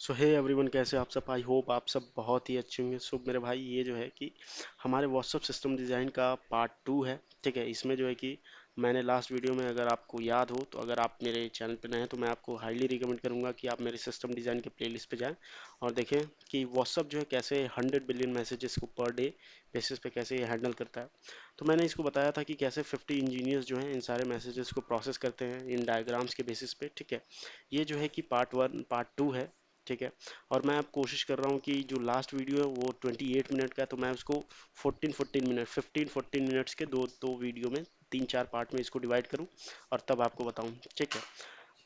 सो hey everyone, कैसे आप सब? आई होप आप सब बहुत ही अच्छे होंगे। सो मेरे भाई, ये जो है कि हमारे व्हाट्सअप सिस्टम डिज़ाइन का पार्ट 2 है। ठीक है, इसमें जो है कि मैंने लास्ट वीडियो में, अगर आपको याद हो तो, अगर आप मेरे चैनल पे नए हैं तो मैं आपको हाईली रिकमेंड करूंगा कि आप मेरे सिस्टम डिज़ाइन के प्लेलिस्ट पे जाएं और देखें कि व्हाट्सअप जो है कैसे 100 बिलियन मैसेजेस को पर डे बेसिस पे कैसे ये हैंडल करता है। तो मैंने इसको बताया था कि कैसे 50 इंजीनियर्स जो हैं इन सारे मैसेजेस को प्रोसेस करते हैं इन डायग्राम्स के बेसिस पे। ठीक है, ये जो है कि पार्ट 2 है। ठीक है, और मैं अब कोशिश कर रहा हूँ कि जो लास्ट वीडियो है वो 28 मिनट का है, तो मैं उसको 15 मिनट्स के दो दो वीडियो में, 3-4 पार्ट में इसको डिवाइड करूँ और तब आपको बताऊँ। ठीक है,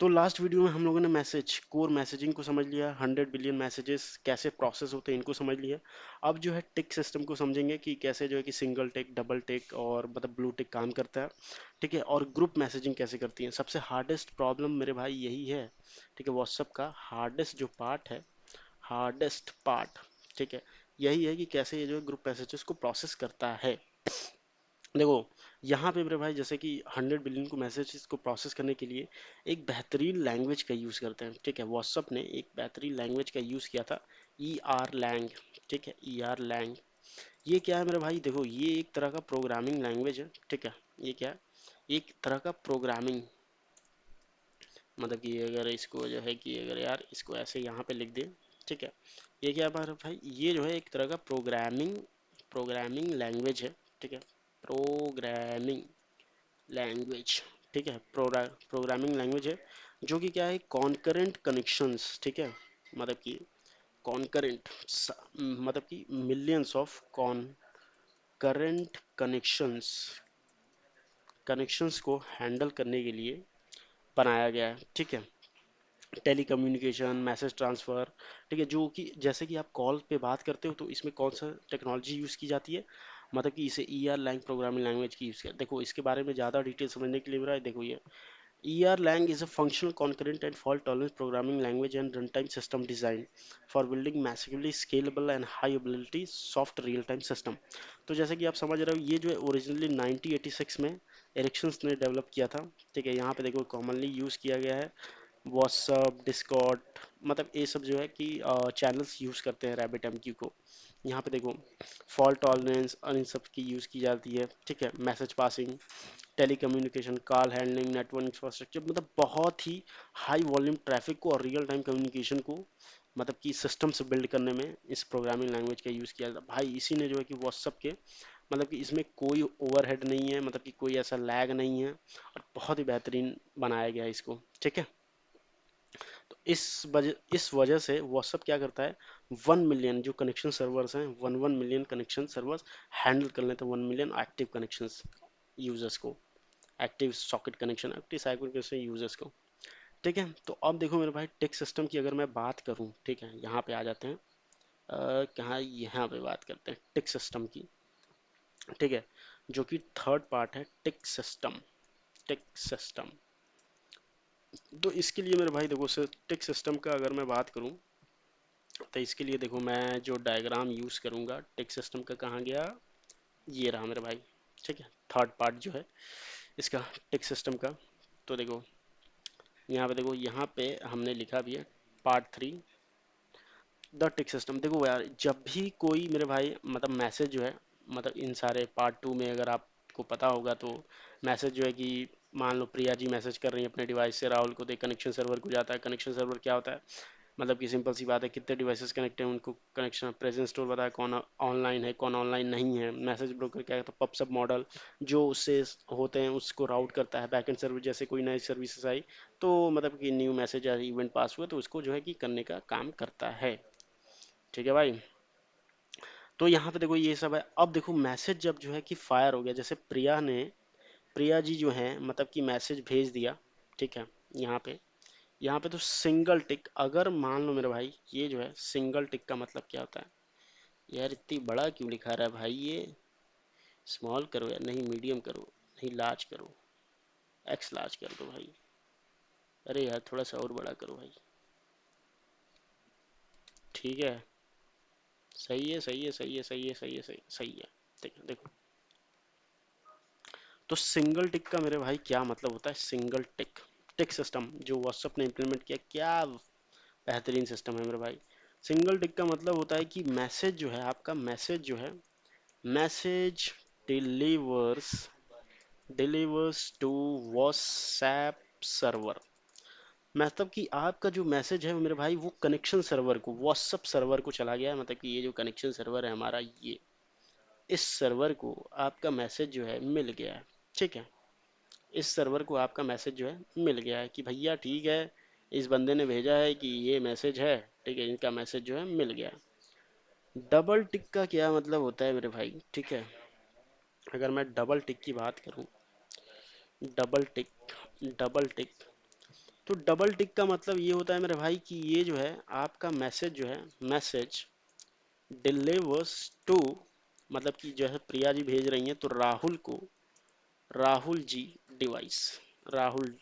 तो लास्ट वीडियो में हम लोगों ने कोर मैसेजिंग को समझ लिया, 100 बिलियन मैसेजेस कैसे प्रोसेस होते हैं इनको समझ लिया। अब जो है टिक सिस्टम को समझेंगे कि कैसे जो है कि सिंगल टिक, डबल टिक और मतलब ब्लू टिक काम करता है। ठीक है, और ग्रुप मैसेजिंग कैसे करती है। सबसे हार्डेस्ट प्रॉब्लम मेरे भाई यही है। ठीक है, व्हाट्सअप का हार्डेस्ट जो पार्ट है, हार्डेस्ट पार्ट, ठीक है, यही है कि कैसे ये जो ग्रुप मैसेजेस को प्रोसेस करता है। देखो, यहाँ पे मेरे भाई जैसे कि 100 बिलियन को मैसेजेस को प्रोसेस करने के लिए एक बेहतरीन लैंग्वेज का यूज़ करते हैं। ठीक है, व्हाट्सअप ने एक बेहतरीन लैंग्वेज का यूज़ किया था, ई आर लैंग। ठीक है, ई आर लैंग, ये क्या है मेरे भाई? देखो, ये एक तरह का प्रोग्रामिंग लैंग्वेज है। ठीक है, ये क्या है? एक तरह का प्रोग्रामिंग, मतलब कि अगर इसको जो है कि अगर यार इसको ऐसे यहाँ पे लिख दें। ठीक है, ये क्या है भाई? ये जो है एक तरह का प्रोग्रामिंग प्रोग्रामिंग लैंग्वेज है। ठीक है, प्रोग्रामिंग लैंग्वेज। ठीक है, प्रोग्रामिंग लैंग्वेज है जो कि क्या है, कॉन्करेंट कनेक्शंस। ठीक है, मतलब कि कॉन्करेंट, मतलब कि मिलियंस ऑफ कॉन्करेंट कनेक्शंस को हैंडल करने के लिए बनाया गया है। ठीक है, टेलीकम्युनिकेशन, मैसेज ट्रांसफ़र। ठीक है, जो कि जैसे कि आप कॉल पे बात करते हो तो इसमें कौन सा टेक्नोलॉजी यूज़ की जाती है, मतलब कि इसे Erlang programming language की यूज़ किया। देखो, इसके बारे में ज़्यादा डिटेल समझने के लिए मेरा देखो, ये ER-Lang is a functional, concurrent, and fault-tolerant programming language and runtime system designed for building massively scalable and high-availability soft real-time system। तो जैसे कि आप समझ रहे हो, ये जो है ओरिजिनली 1986 में एरिक्सन ने डेवलप किया था। ठीक है, यहाँ पे देखो कॉमनली यूज़ किया गया है व्हाट्सअप, डिस्कॉर्ड, मतलब ये सब जो है कि चैनल्स यूज़ करते हैं रैबिट एमक्यू को। यहाँ पे देखो फॉल्ट टॉलरेंस और इन सब की यूज़ की जाती है। ठीक है, message passing, telecommunication, call handling, network infrastructure, मतलब बहुत ही हाई वॉल्यूम ट्रैफिक को और रियल टाइम कम्युनिकेशन को, मतलब कि सिस्टम से बिल्ड करने में इस प्रोग्रामिंग लैंग्वेज का यूज़ किया जाता है। भाई इसी ने जो है कि व्हाट्सअप के, मतलब कि इसमें कोई ओवरहेड नहीं है, मतलब कि कोई ऐसा लैग नहीं है और बहुत ही बेहतरीन बनाया गया है इसको। ठीक है, तो इस वजह से व्हाट्सअप क्या करता है, 1 मिलियन जो कनेक्शन सर्वर्स हैं, 1 मिलियन कनेक्शन सर्वर्स हैंडल कर लेते हैं, 1 मिलियन एक्टिव कनेक्शंस यूजर्स को, active socket connection, active socket connection users को। ठीक है, तो अब देखो मेरे भाई, टेक सिस्टम की अगर मैं बात करूं, ठीक है, यहाँ पे आ जाते हैं। कहाँ, यहाँ पे बात करते हैं टेक सिस्टम की। ठीक है, जो कि थर्ड पार्ट है टेक सिस्टम। टेक सिस्टम, तो इसके लिए मेरे भाई देखो, टेक सिस्टम का अगर मैं बात करूं तो इसके लिए देखो, मैं जो डायग्राम यूज करूंगा टेक सिस्टम का, कहाँ गया, ये रहा मेरे भाई। ठीक है, थर्ड पार्ट जो है इसका, टेक सिस्टम का। तो देखो यहाँ पे देखो, यहाँ पे हमने लिखा भी है पार्ट 3 द टिक सिस्टम। देखो यार, जब भी कोई मेरे भाई मतलब मैसेज जो है, मतलब इन सारे पार्ट 2 में अगर आपको पता होगा तो, मैसेज जो है कि मान लो प्रिया जी मैसेज कर रही है अपने डिवाइस से राहुल को, तो कनेक्शन सर्वर को जाता है। कनेक्शन सर्वर क्या होता है, मतलब कि सिंपल सी बात है, कितने डिवाइसेस कनेक्ट हैं उनको कनेक्शन प्रेजेंस स्टोर बताया, कौन ऑनलाइन है कौन ऑनलाइन नहीं है। मैसेज ब्रोकर क्या है, तो पब सब मॉडल जो उससे होते हैं उसको राउट करता है। बैकएंड सर्विस, जैसे कोई नई सर्विसेज आई तो मतलब कि न्यू मैसेज या इवेंट पास हुआ तो उसको जो है कि करने का काम करता है। ठीक है भाई, तो यहाँ पे देखो ये सब है। अब देखो मैसेज जब जो है कि फायर हो गया, जैसे प्रिया जी जो है मतलब कि मैसेज भेज दिया। ठीक है, यहाँ पे तो सिंगल टिक, अगर मान लो मेरे भाई, ये जो है सिंगल टिक का मतलब क्या होता है, यार इतनी बड़ा क्यों लिखा रहा है भाई ये, स्मॉल करो यार, नहीं मीडियम करो, नहीं लार्ज करो, एक्स लार्ज कर दो भाई। अरे यार थोड़ा सा और बड़ा करो भाई। ठीक है, सही है सही है सही है सही है सही है सही सही है। ठीक है, देखो, तो सिंगल टिक का मेरे भाई क्या मतलब होता है, सिंगल टिक। टिक सिस्टम जो व्हाट्सएप ने इम्प्लीमेंट किया, क्या बेहतरीन सिस्टम है मेरे भाई। सिंगल टिक का मतलब होता है कि मैसेज जो है, आपका मैसेज जो है, message delivers delivers to WhatsApp server. मतलब कि आपका जो मैसेज है मेरे भाई, वो कनेक्शन सर्वर को, व्हाट्सएप सर्वर को चला गया है। मतलब कि ये जो कनेक्शन सर्वर है हमारा, ये इस सर्वर को आपका मैसेज जो है मिल गया है। ठीक है, इस सर्वर को आपका मैसेज जो है मिल गया है कि भैया ठीक है, इस बंदे ने भेजा है कि ये मैसेज है। ठीक है, इनका मैसेज जो है मिल गया। डबल टिक का क्या मतलब होता है मेरे भाई? ठीक है, अगर मैं डबल टिक की बात करूं, डबल टिक, डबल टिक, तो डबल टिक का मतलब ये होता है मेरे भाई कि ये जो है आपका मैसेज जो है, मैसेज डिलीवर्स टू, मतलब कि जो है प्रिया जी भेज रही हैं तो राहुल को, Rahul ji device, Rahul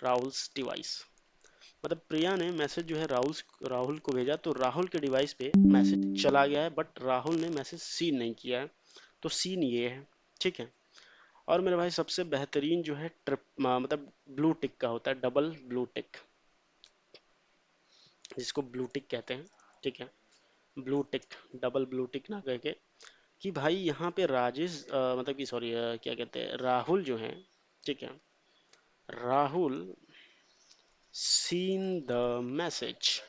Rahul's device. मतलब प्रिया ने मैसेज जो है राहुल राहुल को भेजा, तो राहुल के डिवाइस पे मैसेज चला गया है, बट राहुल ने मैसेज सीन नहीं किया है। तो सीन ये है। ठीक है, और मेरे भाई सबसे बेहतरीन जो है ट्रिप मतलब ब्लू टिक का होता है, डबल ब्लू टिक, जिसको ब्लू टिक कहते हैं। ठीक है, blue tick, double blue tick ना कह के, कि भाई यहाँ पे राजेश मतलब कि सॉरी, क्या कहते हैं, राहुल जो है, ठीक है, राहुल सीन द मैसेज,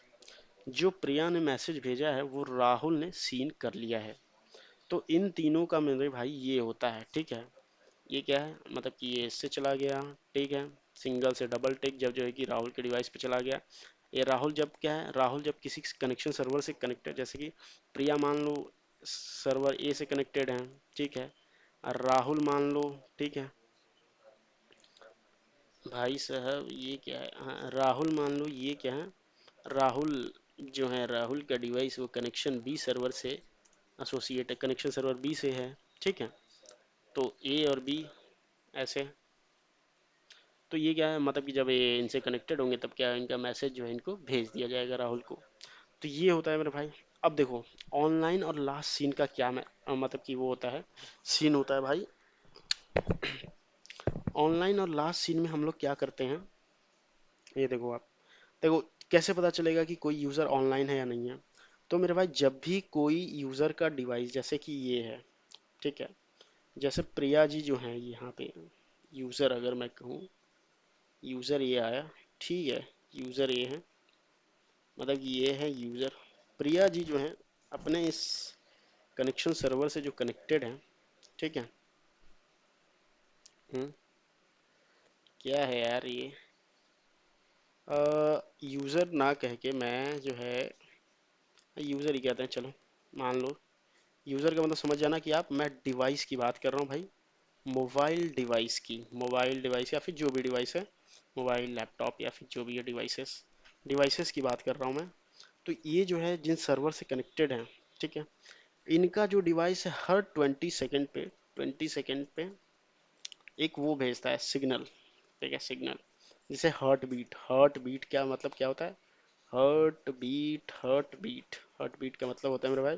जो प्रिया ने मैसेज भेजा है वो राहुल ने सीन कर लिया है। तो इन तीनों का मेरे भाई ये होता है। ठीक है, ये क्या है, मतलब कि ये इससे चला गया। ठीक है, सिंगल से डबल टिक जब जो है कि राहुल के डिवाइस पे चला गया। ये राहुल जब क्या है, राहुल जब किसी कनेक्शन सर्वर से कनेक्टेड, जैसे कि प्रिया मान लो सर्वर ए से कनेक्टेड है। ठीक है, और राहुल मान लो, ठीक है भाई साहब, ये क्या है, हाँ राहुल मान लो, ये क्या है, राहुल जो है, राहुल का डिवाइस वो कनेक्शन बी सर्वर से एसोसिएट है, कनेक्शन सर्वर बी से है। ठीक है, तो ए और बी ऐसे, तो ये क्या है, मतलब कि जब ये इनसे कनेक्टेड होंगे तब क्या है, इनका मैसेज जो है इनको भेज दिया जाएगा राहुल को। तो ये होता है मेरे भाई। अब देखो, ऑनलाइन और लास्ट सीन का क्या मतलब कि वो होता है, सीन होता है भाई। ऑनलाइन और लास्ट सीन में हम लोग क्या करते हैं, ये देखो आप, देखो कैसे पता चलेगा कि कोई यूज़र ऑनलाइन है या नहीं है। तो मेरे भाई जब भी कोई यूज़र का डिवाइस, जैसे कि ये है, ठीक है, जैसे प्रिया जी जो हैं यहाँ पे, यूज़र अगर मैं कहूँ, यूज़र ये आया, ठीक है, यूज़र ये है, मतलब ये है यूज़र, प्रिया जी जो हैं अपने इस कनेक्शन सर्वर से जो कनेक्टेड हैं। ठीक है, हम्म, क्या है यार ये, यूज़र ना कह के मैं जो है, यूज़र ही कहते हैं चलो, मान लो यूज़र का मतलब समझ जाना कि आप, मैं डिवाइस की बात कर रहा हूँ भाई, मोबाइल डिवाइस की, मोबाइल डिवाइस या फिर जो भी डिवाइस है, मोबाइल लैपटॉप या फिर जो भी है डिवाइसेस, डिवाइसेस की बात कर रहा हूँ मैं। तो ये जो है जिन सर्वर से कनेक्टेड हैं, ठीक है, इनका जो डिवाइस है हर 20 सेकंड पे, 20 सेकंड पे एक वो भेजता है सिग्नल। ठीक है, सिग्नल, जिसे हार्ट बीट, हार्ट बीट क्या मतलब क्या होता है, heartbeat, heartbeat, heartbeat का मतलब होता है मेरे भाई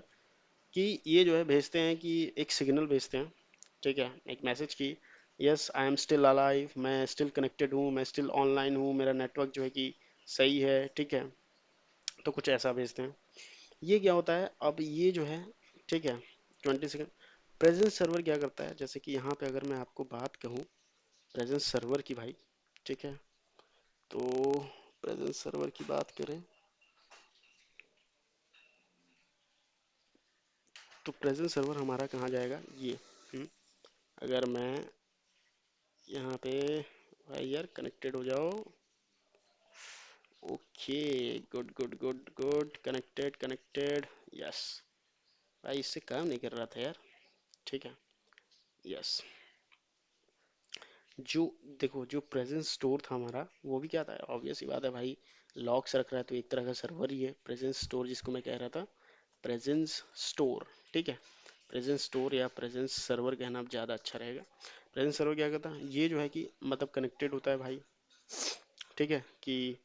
कि ये जो है भेजते हैं कि एक सिग्नल भेजते हैं। ठीक है, एक मैसेज की, yes I am still alive, मैं स्टिल कनेक्टेड हूँ, मैं स्टिल ऑनलाइन हूँ, मेरा नेटवर्क जो है कि सही है। ठीक है, तो कुछ ऐसा भेजते हैं। ये क्या होता है, अब ये जो है, ठीक है, 20 सेकेंड, प्रेजेंस सर्वर क्या करता है, जैसे कि यहाँ पे अगर मैं आपको बात कहूँ प्रेजेंस सर्वर की भाई, ठीक है, तो प्रेजेंस सर्वर की बात करें, तो प्रेजेंस सर्वर हमारा कहाँ जाएगा, ये, हम्म, अगर मैं यहाँ पे, भाई यार कनेक्टेड हो जाओ, okay, good good good good, connected connected, yes, भाई इससे काम नहीं कर रहा था यार। ठीक है, यस, जो, देखो जो प्रेजेंस स्टोर था हमारा, वो भी क्या था, ऑब्वियस ही बात है भाई, लॉग्स रख रहा है तो एक तरह का सर्वर ही है प्रेजेंस स्टोर, जिसको मैं कह रहा था प्रेजेंस स्टोर। ठीक है, प्रेजेंस स्टोर या प्रेजेंस सर्वर कहना अब ज़्यादा अच्छा रहेगा। प्रेजेंस सर्वर क्या करता है, ये जो है कि मतलब कनेक्टेड होता है भाई। ठीक है, कि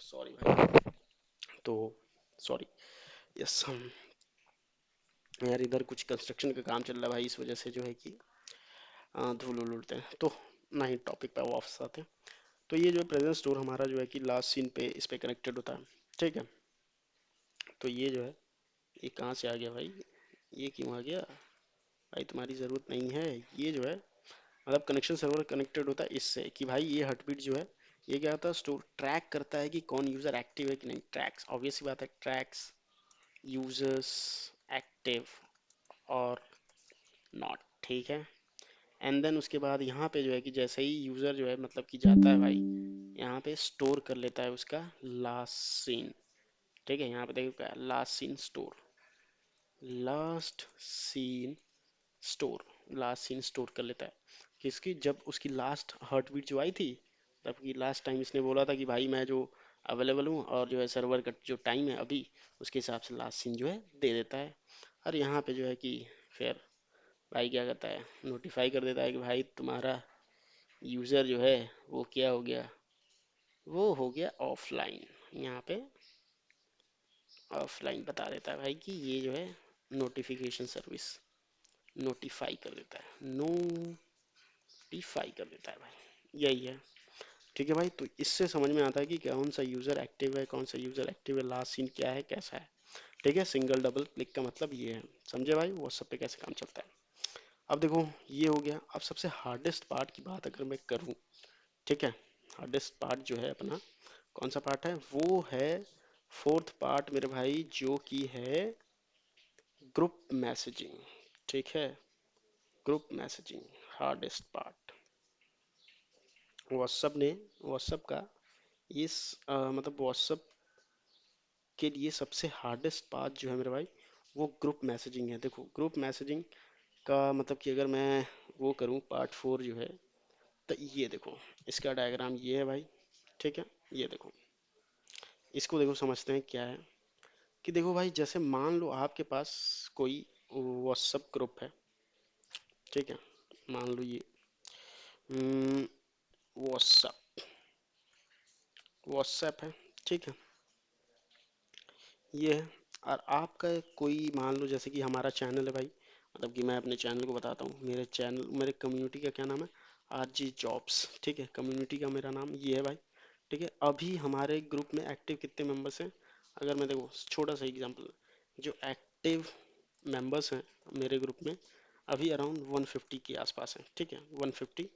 सॉरी भाई, तो सॉरी, यस, हम यार इधर कुछ कंस्ट्रक्शन का काम चल रहा है भाई, इस वजह से जो है कि धूल उल उड़ते हैं। तो नहीं, टॉपिक पे वापस आते हैं। तो ये जो प्रेजेंट स्टोर हमारा जो है कि लास्ट सीन पे इस पे कनेक्टेड होता है, ठीक है। तो ये जो है, ये कहाँ से आ गया भाई, ये क्यों आ गया भाई, तुम्हारी ज़रूरत नहीं है। ये जो है मतलब कनेक्शन सर्वर कनेक्टेड होता है इससे कि भाई ये हार्टबीट जो है, ये क्या होता है, स्टोर ट्रैक करता है कि कौन यूज़र एक्टिव है कि नहीं। ट्रैक्स, ऑब्वियस सी बात है, ट्रैक्स यूजर्स एक्टिव और नॉट, ठीक है। एंड देन उसके बाद यहाँ पे जो है कि जैसे ही यूज़र जो है मतलब कि जाता है भाई, यहाँ पे स्टोर कर लेता है उसका लास्ट सीन, ठीक है। यहाँ पे देखो क्या, last seen store, last seen store, last seen store कर लेता है किसकी, जब उसकी लास्ट हार्ट बीट जो आई थी, तब की लास्ट टाइम इसने बोला था कि भाई मैं जो अवेलेबल हूँ, और जो है सर्वर का जो टाइम है अभी, उसके हिसाब से लास्ट सीन जो है दे देता है। और यहाँ पे जो है कि फिर भाई क्या करता है, नोटिफाई कर देता है कि भाई तुम्हारा यूज़र जो है वो क्या हो गया, वो हो गया ऑफलाइन। यहाँ पे ऑफलाइन बता देता है भाई कि ये जो है नोटिफिकेशन सर्विस नोटिफाई कर देता है, नोटिफाई कर देता है भाई, यही है। ठीक है भाई, तो इससे समझ में आता है कि कौन सा यूज़र एक्टिव है, कौन सा यूज़र एक्टिव है, लास्ट सीन क्या है, कैसा है। ठीक है, सिंगल डबल क्लिक का मतलब ये है, समझे भाई व्हाट्सएप पे कैसे काम चलता है। अब देखो ये हो गया। अब सबसे हार्डेस्ट पार्ट की बात अगर मैं करूँ, ठीक है, हार्डेस्ट पार्ट जो है अपना, कौन सा पार्ट है, वो है फोर्थ पार्ट मेरे भाई, जो कि है ग्रुप मैसेजिंग, ठीक है। Group messaging hardest part WhatsApp ने, व्हाट्सअप का इस मतलब व्हाट्सअप के लिए सबसे हार्डेस्ट पार्ट जो है मेरे भाई, वो ग्रुप मैसेजिंग है। देखो ग्रुप मैसेजिंग का मतलब कि अगर मैं वो करूँ पार्ट 4 जो है, तो ये देखो इसका डायग्राम ये है भाई, ठीक है। ये देखो, इसको देखो समझते हैं क्या है। कि देखो भाई, जैसे मान लो आपके पास कोई व्हाट्सअप ग्रुप है, ठीक है। मान लो ये व्हाट्सअप, व्हाट्सएप है, ठीक है। ये है। और आपका कोई मान लो जैसे कि हमारा चैनल है भाई, मतलब कि मैं अपने चैनल को बताता हूँ, मेरे चैनल, मेरे कम्युनिटी का क्या नाम है, आरजी जॉब्स, ठीक है। कम्युनिटी का मेरा नाम ये है भाई, ठीक है। अभी हमारे ग्रुप में एक्टिव कितने मेंबर्स हैं, अगर मैं देखो छोटा सा एग्जांपल, जो एक्टिव मेंबर्स हैं मेरे ग्रुप में अभी अराउंड 150 के आसपास हैं, ठीक है। 150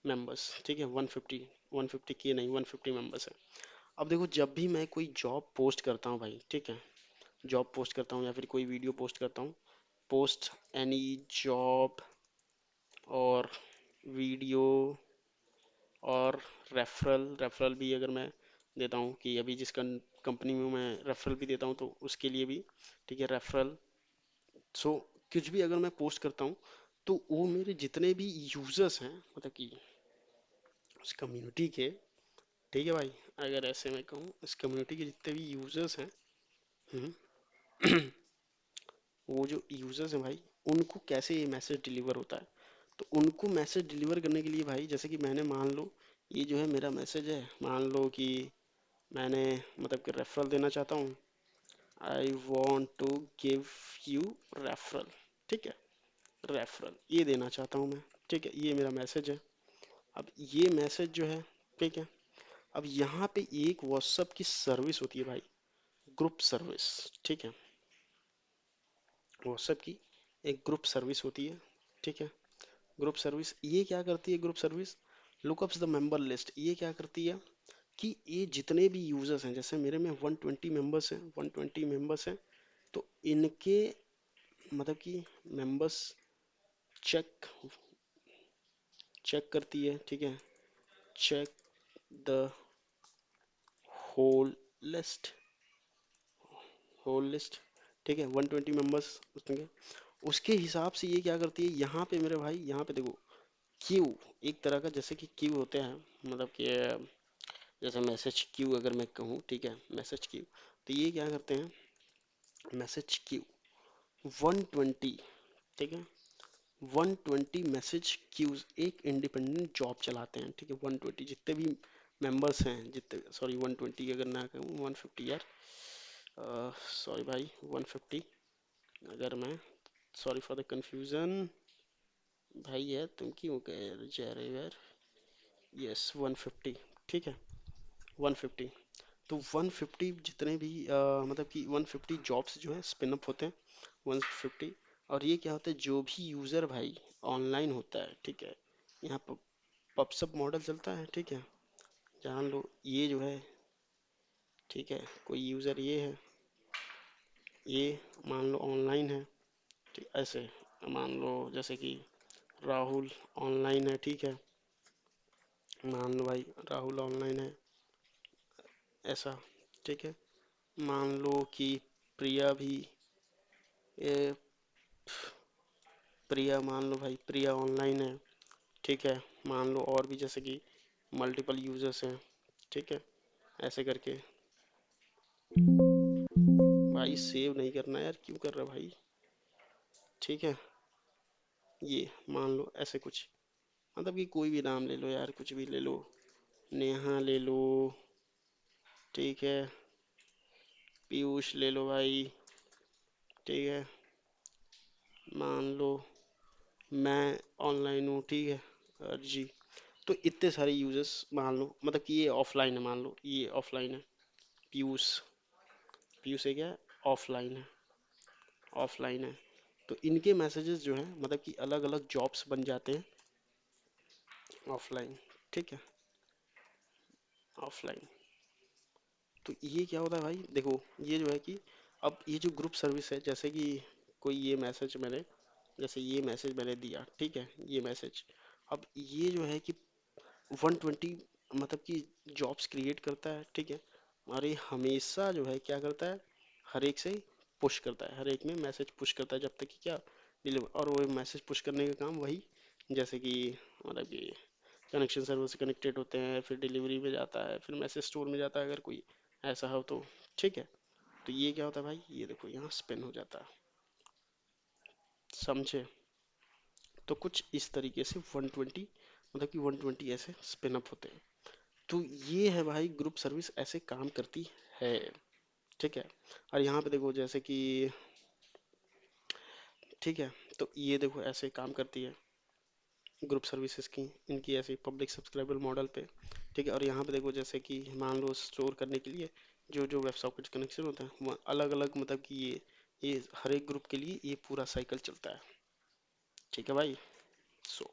मेंबर्स, ठीक है। 150, 150 के नहीं, 150 मेंबर्स हैं। अब देखो जब भी मैं कोई जॉब पोस्ट करता हूँ भाई, ठीक है, जॉब पोस्ट करता हूँ या फिर कोई वीडियो पोस्ट करता हूँ, पोस्ट एनी जॉब और वीडियो और रेफरल, रेफरल भी अगर मैं देता हूँ कि अभी जिस कंपनी में मैं रेफरल भी देता हूँ तो उसके लिए भी, ठीक है, रेफरल। सो कुछ भी अगर मैं पोस्ट करता हूँ, तो वो मेरे जितने भी यूजर्स हैं, मतलब कि उस कम्युनिटी के, ठीक है भाई, अगर ऐसे मैं कहूँ इस कम्युनिटी के जितने भी यूजर्स हैं, हम्म, वो जो यूजर्स हैं भाई, उनको कैसे ये मैसेज डिलीवर होता है। तो उनको मैसेज डिलीवर करने के लिए भाई, जैसे कि मैंने मान लो ये जो है मेरा मैसेज है, मान लो कि मैंने मतलब कि रेफरल देना चाहता हूँ, I want to give you referral, ठीक है, रेफरल ये देना चाहता हूँ मैं, ठीक है। ये मेरा मैसेज है। अब ये मैसेज जो है, ठीक है, अब यहाँ पे एक व्हाट्सअप की सर्विस होती है भाई, ग्रुप सर्विस, ठीक है। व्हाट्सएप की एक ग्रुप सर्विस होती है, ठीक है। ग्रुप सर्विस ये क्या करती है, group service lookups the member list, ये क्या करती है कि ये जितने भी यूजर्स हैं, जैसे मेरे में 120 मेंबर्स हैं, 120 मेंबर्स हैं, तो इनके मतलब कि मेंबर्स चेक, चेक करती है, ठीक है। Check the whole list, whole list, ठीक है। 120 मेंबर्स उसके उसके हिसाब से ये क्या करती है, यहाँ पे मेरे भाई, यहाँ पे देखो क्यू, एक तरह का जैसे कि क्यू होते हैं, मतलब कि जैसे मैसेज क्यू अगर मैं कहूँ, ठीक है, मैसेज क्यू, तो ये क्या करते हैं, मैसेज क्यू 120, ठीक है, 120 मैसेज क्यूज एक इंडिपेंडेंट जॉब चलाते हैं, ठीक है। 120 जितने भी मेंबर्स हैं, जितने, सॉरी 120 अगर ना कहूँ, 150 यार, सॉरी भाई 150, अगर मैं, सॉरी फॉर द कंफ्यूजन, भाई यार तुम क्यों कह जा रहे हो यार। यस 150। ठीक है 150। तो 150 जितने भी मतलब कि 150 जॉब्स जो है स्पिन अप होते हैं 150। और ये क्या होता है, जो भी यूज़र भाई ऑनलाइन होता है, ठीक है, यहाँ पर पबसब मॉडल चलता है, ठीक है। जान लो ये जो है, ठीक है, कोई यूज़र ये है, ये मान लो ऑनलाइन है, ठीक ऐसे। मान लो जैसे कि राहुल ऑनलाइन है, ठीक है, मान लो भाई राहुल ऑनलाइन है, ऐसा, ठीक है। मान लो कि प्रिया भी, ये प्रिया, मान लो भाई प्रिया ऑनलाइन है, ठीक है। मान लो और भी जैसे कि मल्टीपल यूजर्स हैं, ठीक है, ऐसे करके। भाई सेव नहीं करना यार, क्यों कर रहा भाई। ठीक है, ये मान लो ऐसे कुछ, मतलब कि कोई भी नाम ले लो यार, कुछ भी ले लो, नेहा ले लो, ठीक है, पीयूष ले लो भाई, ठीक है, मान लो मैं ऑनलाइन हूँ, ठीक है, जी। तो इतने सारे यूजर्स मान लो, मतलब कि ये ऑफलाइन है, मान लो ये ऑफलाइन है, पीयूष, पीयूष है क्या, ऑफलाइन है, ऑफलाइन है। तो इनके मैसेजेस जो हैं मतलब कि अलग अलग जॉब्स बन जाते हैं ऑफलाइन, ठीक है, ऑफलाइन। तो ये क्या होता है भाई, देखो ये जो है कि अब ये जो ग्रुप सर्विस है, जैसे कि कोई ये मैसेज मैंने, जैसे ये मैसेज मैंने दिया, ठीक है, ये मैसेज, अब ये जो है कि 120 मतलब कि जॉब्स क्रिएट करता है, ठीक है। और ये हमेशा जो है क्या करता है, हर एक से पुश करता है, हर एक में मैसेज पुश करता है जब तक कि क्या डिलीवर। और वो मैसेज पुश करने का काम वही, जैसे कि मतलब कि कनेक्शन सर्वर से कनेक्टेड होते हैं, फिर डिलीवरी में जाता है, फिर मैसेज स्टोर में जाता है अगर कोई ऐसा हो तो, ठीक है। तो ये क्या होता है भाई, ये देखो यहाँ स्पिन हो जाता है, समझे। तो कुछ इस तरीके से 120 मतलब कि 120 ऐसे स्पिन अप होते हैं। तो ये है भाई ग्रुप सर्विस ऐसे काम करती है, ठीक है। और यहाँ पे देखो जैसे कि, ठीक है, तो ये देखो ऐसे काम करती है ग्रुप सर्विसेज की, इनकी ऐसे पब्लिक सब्सक्राइबर मॉडल पे, ठीक है। और यहाँ पे देखो जैसे कि मान लो स्टोर करने के लिए जो जो वेब सॉकेट कनेक्शन होता है वो अलग अलग, मतलब कि ये हर एक ग्रुप के लिए ये पूरा साइकिल चलता है, ठीक है भाई। सो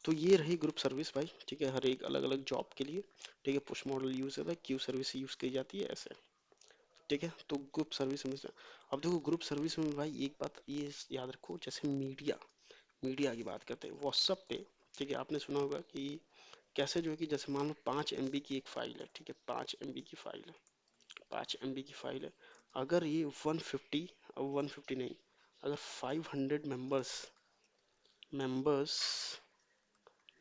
तो ये रही ग्रुप सर्विस भाई, ठीक है, हर एक अलग अलग जॉब के लिए, ठीक है। पुश मॉडल यूज होता है, क्यू सर्विस यूज की जाती है ऐसे, ठीक है। तो ग्रुप सर्विस में अब देखो ग्रुप सर्विस में भाई एक बात ये याद रखो, जैसे मीडिया, मीडिया की बात करते हैं व्हाट्सअप पे, ठीक है। आपने सुना होगा कि कैसे जो है कि जैसे मान लो 5 MB की एक फाइल है, ठीक है, 5 MB की फाइल है, 5 MB की फाइल है। अगर ये 150, 150 नहीं, अगर 500 मेंबर्स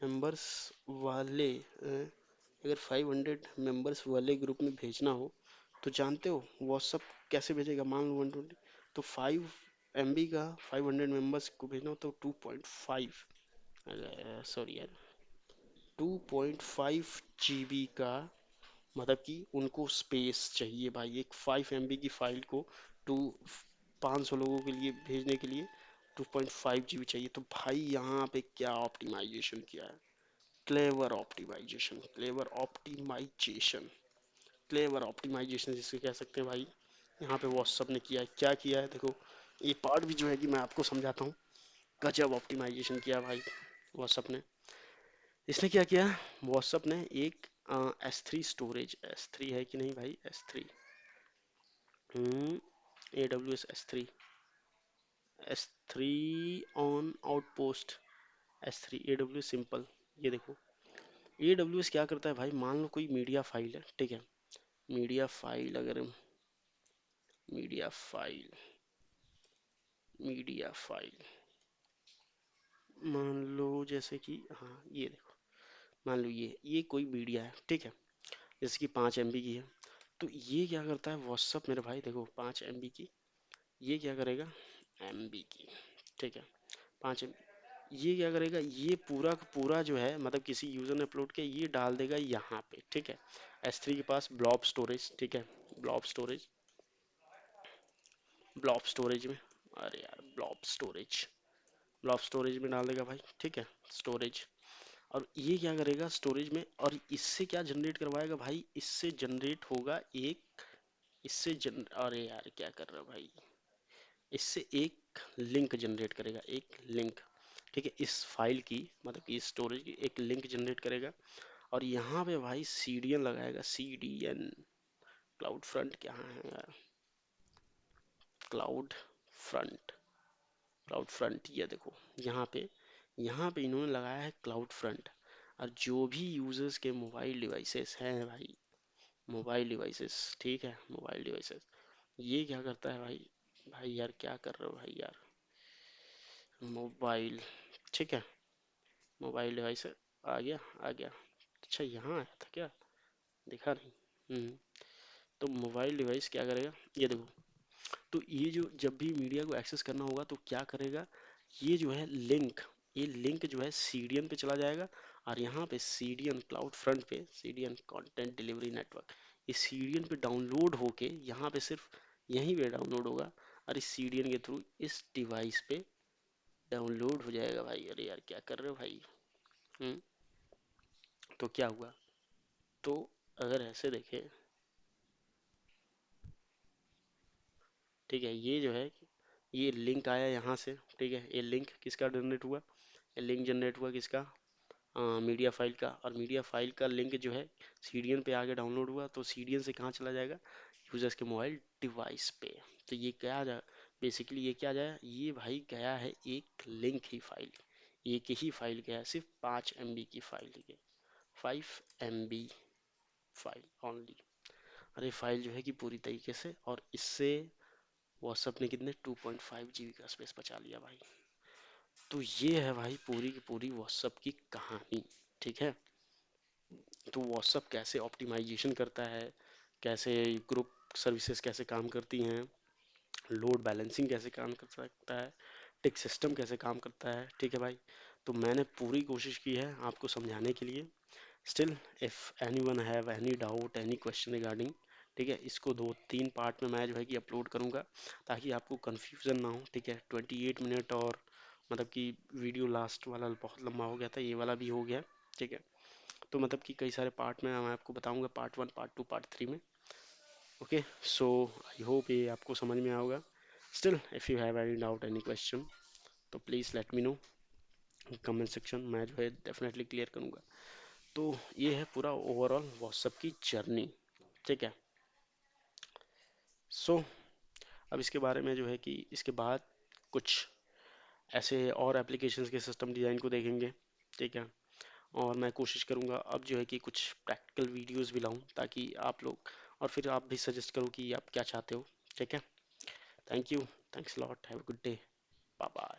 मेंबर्स वाले अगर 500 मेंबर्स वाले ग्रुप में भेजना हो, तो जानते हो व्हाट्सअप कैसे भेजेगा, मान लो 120, तो 5 MB का 500 मेंबर्स को भेजना हो तो 2.5, सॉरी यार, 2.5 GB का, मतलब कि उनको स्पेस चाहिए भाई, एक 5 MB की फाइल को टू 500 लोगों के लिए भेजने के लिए 2.5 GB चाहिए। तो भाई यहाँ पे क्या ऑप्टिमाइजेशन किया है, clever optimization, clever optimization, clever optimization जिसको कह सकते हैं भाई, यहाँ पे व्हाट्सअप ने किया है। क्या किया है देखो, ये पार्ट भी जो है कि मैं आपको समझाता हूँ। गजब ऑप्टिमाइजेशन किया भाई व्हाट्सअप ने। इसने क्या किया, व्हाट्सअप ने एक S3 स्टोरेज, S3 है कि नहीं भाई, S3, AWS S3, S3 on outpost, S3 AWS simple. ये देखो AWS क्या करता है भाई, मान लो कोई मीडिया फाइल है, ठीक है, मीडिया फाइल, अगर मीडिया फाइल, मीडिया फाइल मान लो जैसे कि, हाँ ये देखो, मान लो ये कोई मीडिया है, ठीक है, जैसे कि 5 MB की है। तो ये क्या करता है व्हाट्सअप मेरे भाई, देखो 5 MB की, ये क्या करेगा, MB की, ठीक है, 5 MB, ये क्या करेगा, ये पूरा का पूरा जो है मतलब किसी यूजर ने अपलोड किया, ये डाल देगा यहाँ पे, ठीक है, S3 के पास ब्लॉब स्टोरेज, ठीक है, ब्लॉब स्टोरेज, ब्लॉब स्टोरेज में, अरे यार ब्लॉब स्टोरेज, ब्लॉब स्टोरेज में डाल देगा भाई, ठीक है, स्टोरेज। और ये क्या करेगा स्टोरेज में, और इससे क्या जनरेट करवाएगा भाई, इससे जनरेट होगा एक, इससे जन अरे यार क्या कर रहा है भाई, इससे एक लिंक जनरेट करेगा, एक लिंक, ठीक है, इस फाइल की मतलब कि इस स्टोरेज की एक लिंक जनरेट करेगा। और यहाँ पे भाई सीडीएन लगाएगा, सीडीएन, क्लाउड फ्रंट क्या है यार, क्लाउड फ्रंट, क्लाउड फ्रंट, ये देखो यहाँ पे इन्होंने लगाया है क्लाउड फ्रंट। और जो भी यूजर्स के मोबाइल डिवाइसेस हैं भाई, मोबाइल डिवाइसेस, ठीक है, मोबाइल डिवाइसेस, ये क्या करता है भाई, भाई यार क्या कर रहे हो भाई यार, मोबाइल, ठीक है, मोबाइल डिवाइस आ गया, आ गया, अच्छा यहाँ आया था क्या, दिखा नहीं। तो मोबाइल डिवाइस क्या करेगा, ये देखो, तो ये जो जब भी मीडिया को एक्सेस करना होगा तो क्या करेगा, ये जो है लिंक, ये लिंक जो है सीडीएन पे चला जाएगा। और यहाँ पे सीडीएन क्लाउड फ्रंट पे, सीडीएन कंटेंट डिलीवरी नेटवर्क, इस सीडीएन पे डाउनलोड होके यहाँ पे सिर्फ यहीं पे डाउनलोड होगा, और इस सीडीएन के थ्रू इस डिवाइस पे डाउनलोड हो जाएगा भाई। अरे यार क्या कर रहे हो भाई। हम्म तो क्या हुआ, तो अगर ऐसे देखें, ठीक है, ये जो है, ये लिंक आया यहाँ से, ठीक है, ये लिंक किसका जनरेट हुआ, ये लिंक जनरेट हुआ किसका, मीडिया फाइल का। और मीडिया फाइल का लिंक जो है सीडीएन पे आगे डाउनलोड हुआ, तो सीडीएन से कहाँ चला जाएगा, यूजर्स के मोबाइल डिवाइस पे। तो ये क्या जा बेसिकली ये क्या जाए, ये भाई गया है एक लिंक ही फाइल, एक ही फाइल गया है, सिर्फ 5 MB की फाइल, ठीक है, 5 MB फाइल ओनली। अरे फाइल जो है कि पूरी तरीके से, और इससे व्हाट्सएप ने कितने 2.5 GB का स्पेस बचा लिया भाई। तो ये है भाई पूरी की पूरी व्हाट्सएप की कहानी, ठीक है। तो व्हाट्सएप कैसे ऑप्टिमाइजेशन करता है, कैसे ग्रुप सर्विसेज कैसे काम करती हैं, लोड बैलेंसिंग कैसे काम कर सकता है, टिक सिस्टम कैसे काम करता है, ठीक है भाई। तो मैंने पूरी कोशिश की है आपको समझाने के लिए। Still if anyone have any doubt any question regarding, ठीक है, इसको 2-3 पार्ट में मैं जो है कि अपलोड करूँगा, ताकि आपको कन्फ्यूज़न ना हो, ठीक है। 28 मिनट, और मतलब कि वीडियो लास्ट वाला बहुत लंबा हो गया था, ये वाला भी हो गया, ठीक है। तो मतलब कि कई सारे पार्ट में मैं आपको बताऊंगा, पार्ट 1, पार्ट 2, पार्ट 3 में। ओके, सो आई होप ये आपको समझ में आएगा। Still if you have any doubt any question, तो please let me know comment section, मैं जो है डेफिनेटली क्लियर करूँगा। तो ये है पूरा ओवरऑल व्हाट्सएप की जर्नी, ठीक है। सो अब इसके बारे में जो है कि इसके बाद कुछ ऐसे और एप्लीकेशंस के सिस्टम डिज़ाइन को देखेंगे, ठीक है। और मैं कोशिश करूँगा अब जो है कि कुछ प्रैक्टिकल वीडियोस भी लाऊं, ताकि आप लोग, और फिर आप भी सजेस्ट करो कि आप क्या चाहते हो, ठीक है। Thank you, thanks lot, have a good day, bye bye.